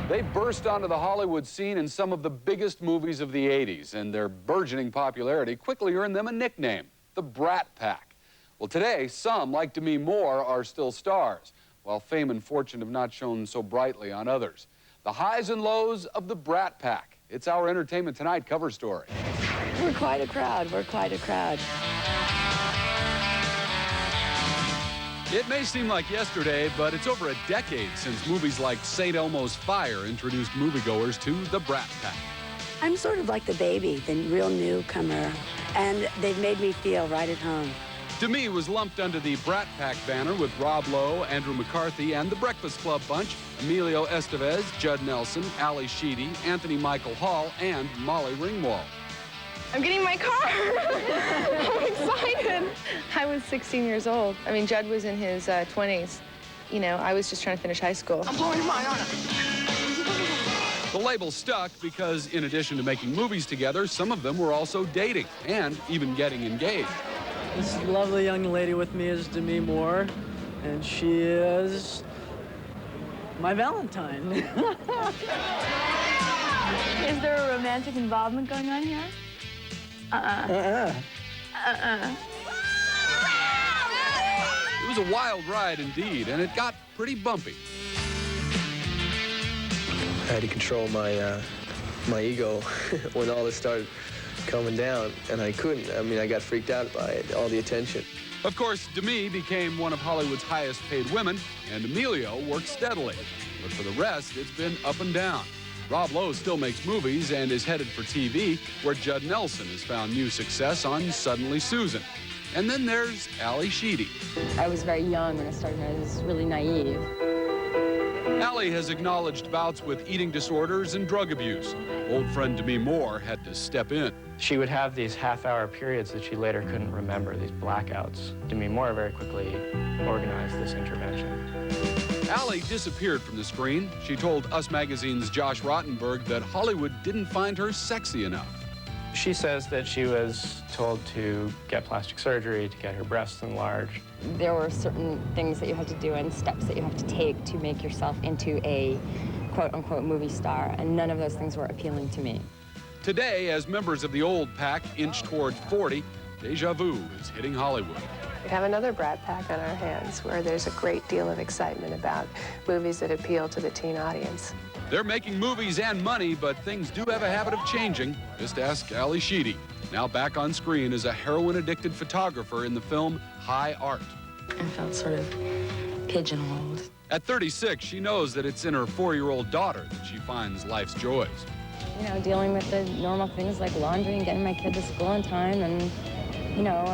They burst onto the Hollywood scene in some of the biggest movies of the 80s, and their burgeoning popularity quickly earned them a nickname, the Brat Pack. Well, today, some, like Demi Moore, are still stars, while fame and fortune have not shone so brightly on others. The highs and lows of the Brat Pack. It's our Entertainment Tonight cover story. We're quite a crowd. We're quite a crowd. It may seem like yesterday, but it's over a decade since movies like St. Elmo's Fire introduced moviegoers to the Brat Pack. I'm sort of like the baby, the real newcomer, and they've made me feel right at home. Demi was lumped under the Brat Pack banner with Rob Lowe, Andrew McCarthy, and the Breakfast Club bunch, Emilio Estevez, Judd Nelson, Ali Sheedy, Anthony Michael Hall, and Molly Ringwald. I'm getting my car. I'm excited. I was 16 years old. I mean, Judd was in his 20s. You know, I was just trying to finish high school. I'm blowing your mind, aren't I? The label stuck because, in addition to making movies together, some of them were also dating and even getting engaged. This lovely young lady with me is Demi Moore, and she is my Valentine. Is there a romantic involvement going on here? It was a wild ride indeed, and it got pretty bumpy. I had to control my ego when all this started coming down, and I couldn't. I mean, I got freaked out by it, all the attention. Of course, Demi became one of Hollywood's highest paid women, and Emilio worked steadily. But for the rest, it's been up and down. Rob Lowe still makes movies and is headed for TV, where Judd Nelson has found new success on Suddenly Susan. And then there's Ali Sheedy. I was very young when I started. I was really naive. Ali has acknowledged bouts with eating disorders and drug abuse. Old friend Demi Moore had to step in. She would have these half-hour periods that she later couldn't remember, these blackouts. Demi Moore very quickly organized this intervention. Ali disappeared from the screen. She told Us Magazine's Josh Rottenberg that Hollywood didn't find her sexy enough. She says that she was told to get plastic surgery, to get her breasts enlarged. There were certain things that you had to do and steps that you have to take to make yourself into a quote-unquote movie star, and none of those things were appealing to me. Today, as members of the old pack inch toward 40, deja vu is hitting Hollywood. We have another Brat Pack on our hands where there's a great deal of excitement about movies that appeal to the teen audience. They're making movies and money, but things do have a habit of changing. Just ask Ali Sheedy, now back on screen as a heroin-addicted photographer in the film High Art. I felt sort of pigeonholed. At 36, she knows that it's in her 4-year-old daughter that she finds life's joys. You know, dealing with the normal things like laundry and getting my kid to school on time and, you know,